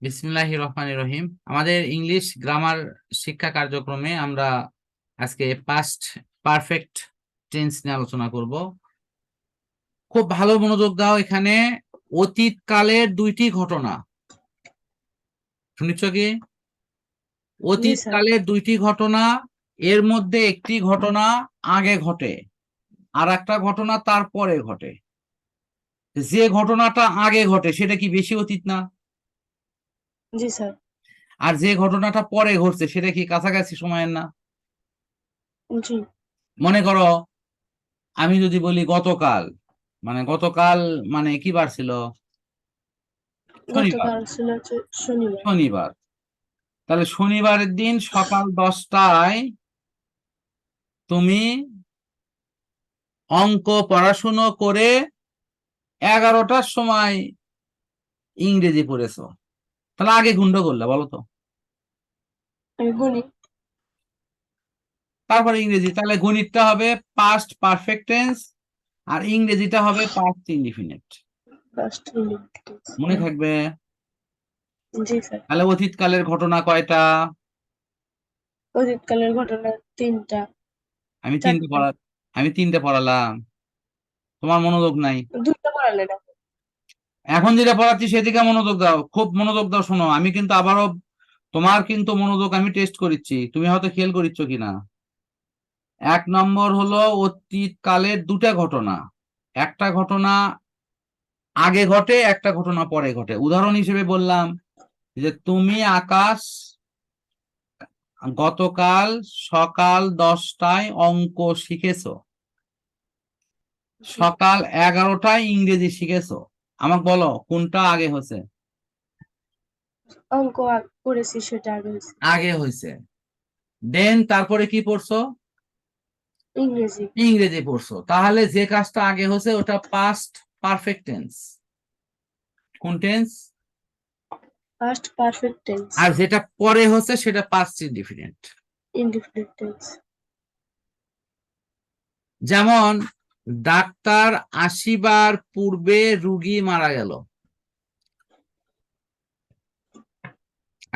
বিসমিল্লাহির রহমানির রহিম। আমাদের ইংলিশ গ্রামার শিক্ষা কার্যক্রমে আমরা আজকে পাস্ট পারফেক্ট টেন্স নিয়ে আলোচনা করব। খুব ভালো মনোযোগ দাও। এখানে অতীতকালের দুইটি ঘটনা শুনেছ কি? অতীতকালের দুইটি ঘটনা, এর মধ্যে একটি ঘটনা আগে ঘটে আর একটা ঘটনা তারপরে ঘটে। যে ঘটনাটা আগে ঘটে সেটা কি বেশি অতীত না? জি স্যার। আর যে ঘটনাটা পরে ঘটছে সেটা কি কাছাকাছি সময়ের না? জি। মনে করো আমি যদি বলি গতকাল, গতকাল মানে কি বার ছিল? শনিবার। গতকাল ছিল হচ্ছে শনিবার। শনিবার। তাহলে শনিবারের দিন সকাল 10টায় তুমি অঙ্ক পড়াশুনো করে 11টার সময় ইংরেজি পড়েছো। তাহলে আগে গুন্ড করলে বলো তো? গণিত। তারপরে ইংরেজি। তাহলে গণিতটা হবে পাস্ট পারফেক্ট টেন্স আর ইংরেজিটা হবে পাস্ট ইনডিফিনিট। First unit. মনে থাকবে? জি স্যার। তাহলে অতীতকালের ঘটনা কয়টা? অতীতকালের ঘটনা 3টা। আমি 3টে 4টা। আমি 3টে পড়ালাম, তোমার মনোযোগ নাই। 2টা পড়ালে না? এখন যেটা পড়াচ্ছি সেদিকে মনোযোগ দাও, খুব মনোযোগ দাও, শোনো। আমি কিন্তু আবারও তোমার কিন্তু মনোযোগ আমি টেস্ট করিচ্ছি, তুমি হয়তো খেয়াল করিচ্ছ কিনা। 1 নম্বর হলো অতীতকালের দুটা ঘটনা, একটা ঘটনা আগে ঘটে একটা ঘটনা পরে ঘটে। উদাহরণ হিসেবে বললাম যে তুমি আকাশ গতকাল সকাল 10টায় অঙ্ক শিখেছো, সকাল 11টায় ইংরেজি শিখেছো। আমাকে বলো কোনটা আগে হয়েছে? অঙ্ক করেছি সেটা আগে হয়েছে। আগে হয়েছে। দেন তারপরে কি পড়ছো? ইংরেজি। ইংরেজি পড়ছো। তাহলে যে কাজটা আগে হয়েছে ওটা পাস্ট পারফেক্ট টেন্স। কোন টেন্স? First perfect tense. আর যেটা পরে হচ্ছে সেটা পাস্ট ইনডিফিনিট। Indefinite tense. যেমন ডাক্তার আসিবার পূর্বে রুগী মারা গেল।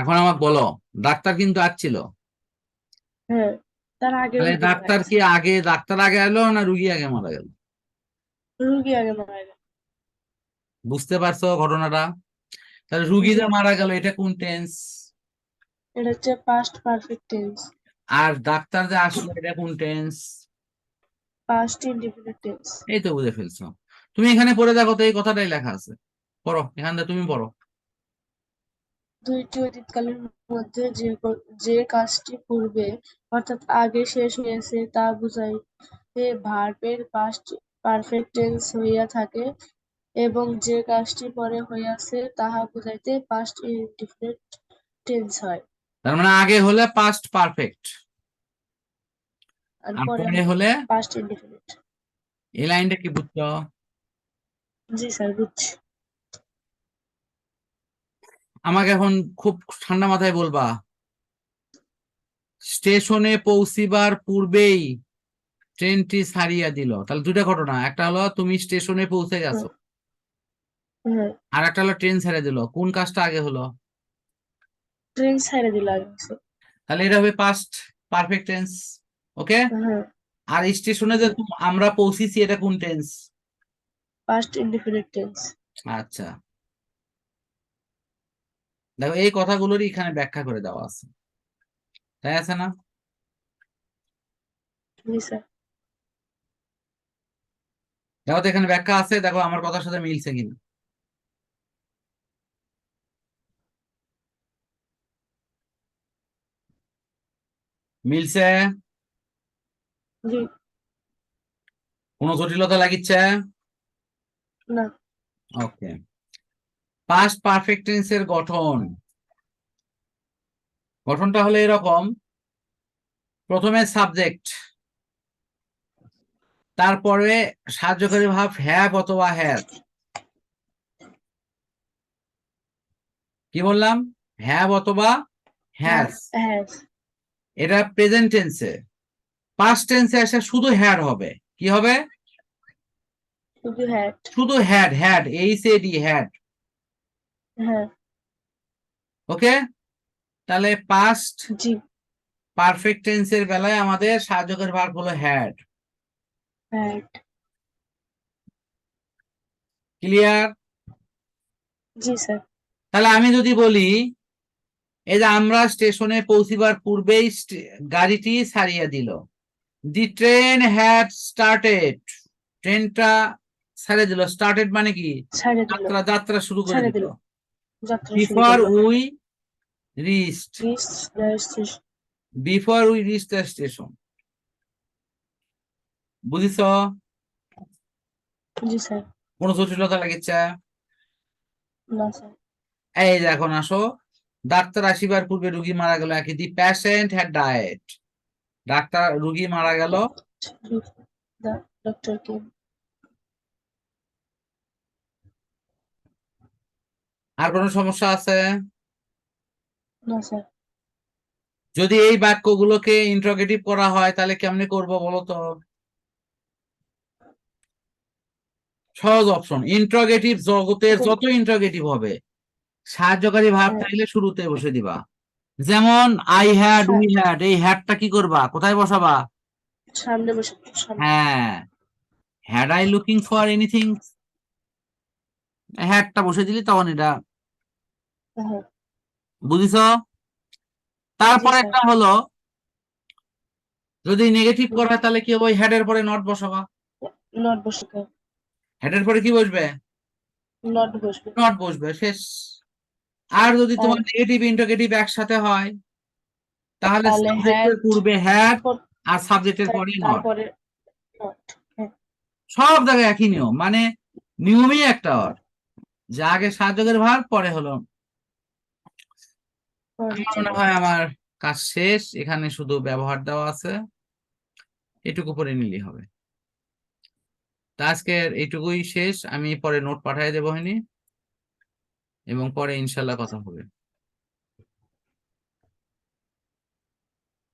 এখন আমাকে বলো, ডাক্তার কিন্তু আসছিল, হ্যাঁ, তার আগে তাহলে রুগী মারা গেছে। ডাক্তার আগে এলো না রুগী আগে মারা গেল? রুগী আগে মারা গেছে। বুঝতে পারছো ঘটনাটা? তাহলে রুগী জি। যে মারা গেল এটা কোন টেন্স? এটা হচ্ছে পাস্ট পারফেক্ট টেন্স। আর ডাক্তার যে আসলো এটা কোন টেন্স? Past indefinite tense. এই তো বুঝে ফেলছো। তুমি এখানে পড়ে দেখো তো, এই কথাটাই লেখা আছে, পড়ো এখান থেকে, তুমি পড়ো। দুইটি অতীতকালের মধ্যে যে কাজটি পূর্বে অর্থাৎ আগে শেষ হয়েছে তা বুঝাইতে ভার্বের পাস্ট পারফেক্ট টেন্স হইয়া থাকে, এবং যে কাজটি পরে হইয়াছে তাহা বুঝাইতে পাস্ট ইনডিফিনিট টেন্স হয়। তার মানে আগে হলে পাস্ট পারফেক্ট আর আর পরে পরে হলে হলে। Past indefinite. এই লাইনটা কি বুঝছো? জি স্যার, বুঝছি। আমাকে এখন খুব ঠান্ডা মাথায় বলবা, স্টেশনে পৌঁছিবার পূর্বেই ট্রেনটি ছাড়িয়া দিল। তাহলে দুটা ঘটনা, একটা হলো তুমি স্টেশনে পৌঁছে গেছো, হ্যাঁ। আর একটা হলো ট্রেন ছেড়ে দিল। কোন কাজটা আগে হলো? ট্রেন ছেড়ে দিল আগে। তাহলে এটা হবে পাস্ট পারফেক্ট টেন্স। ওকে। হ্যাঁ। আর স্টেশনে যে আমরা পৌঁছিছি এটা কোন টেন্স? Past indefinite tense. আচ্ছা, দেখো এই কথাগুলোরই এখানে ব্যাখ্যা করে দেওয়া আছে, তাই আছে না? জি স্যার। দেখো তো এখানে ব্যাখ্যা আছে, দেখো আমার কথার সাথে মিলছে কিনা। মিলছে? জি। কোনো জটিলতা লাগিচ্ছে? না। ওকে। পাস্ট পারফেক্ট টেন্সের গঠনটা হলো এরকম: প্রথমে সাবজেক্ট, তারপরে সাহায্যকারী ভাব হ্যাভ অথবা হ্যাজ। কি বললাম? হ্যাভ অথবা হ্যাজ। হ্যাঁ। এটা প্রেজেন্ট টেন্সে। পাস্ট টেন্সে এসে শুধু হ্যাড হবে। কি হবে? শুধু হ্যাট। শুধু had, had, H A D, had. হ্যাঁ। ওকে, তাহলে পাস্ট জি পারফেক্ট টেন্সের বেলায় আমাদের সাহায্যকারী ভার্ব হলো had. Had clear? G sir তাহলে আমি যদি বলি এই যে আমরা স্টেশনে পৌঁছিবার পূর্বেই গাড়িটি ছাড়িয়ে দিল, দি ট্রেন হ্যাড স্টার্টেড, ট্রেনটা ছেড়ে দিল, স্টার্টেড মানে কি ছেড়ে দিল যাত্রা যাত্রা শুরু করে ছেড়ে দিল। দিল যাত্রা শুরু বিফোর করলো we reached, reach the station before we reach the station. বুঝিছ? জি স্যার কোন জটিলতা লাগেছে? না স্যার এই যে এখন আসো, ডাক্তার আসিবার পূর্বে রুগী মারা গেল, একই দি প্যাশেন্ট হ্যাড ডায়েড, ডাক্তার রুগী মারা গেল। দ্য ডক্টর কেম আর কোন সমস্যা আছে? না স্যার যদি এই বাক্যগুলোকে ইন্টারোগেটিভ করা হয় তাহলে কেমনে করব বলো তো? সহজ অপশন, ইন্টারোগেটিভ জগতের যত ইন্টারোগেটিভ হবে সাহায্যকারী ভার্ব থাকলে শুরুতে বসে দিবা। যেমন আই হ্যাড, উই হ্যাড, এই হ্যাডটা কি করবা, কোথায় বসাবা? সামনে বসে সামনে হ্যাঁ, had I looking for anything, হ্যাডটা বসে দিলি তখন এটা। হ্যাঁ বুঝিছ? জি তারপর স্যার একটা হলো যদি নেগেটিভ করা হয় তাহলে কি হবে, হেডের পরে নট বসাবা। নট বসবে হেডের পরে কি বসবে? নট বসবে নট বসবে, শেষ। আর যদি আর তোমার নেগেটিভ ইন্টারোগেটিভ একসাথে হয় তাহলে তাহলে সাবজেক্টের হ্যাড পূর্বে হ্যাড আর সাবজেক্টের পরে নট। তারপরে নট হ্যাঁ সব জায়গায় একই নিয়ম, মানে নিয়মই একটা ওর, যে আগে সাহায্যকের ভার্ব পরে হলো। আমার মনে হয় আমার কাজ শেষ, এখানে শুধু ব্যবহার দেওয়া আছে, এটুকু পরে নিলেই হবে। তা আজকের এইটুকুই শেষ, আমি পরে নোট পাঠিয়ে দেবো হয়নি, এবং পরে ইনশাল্লাহ কথা হবে।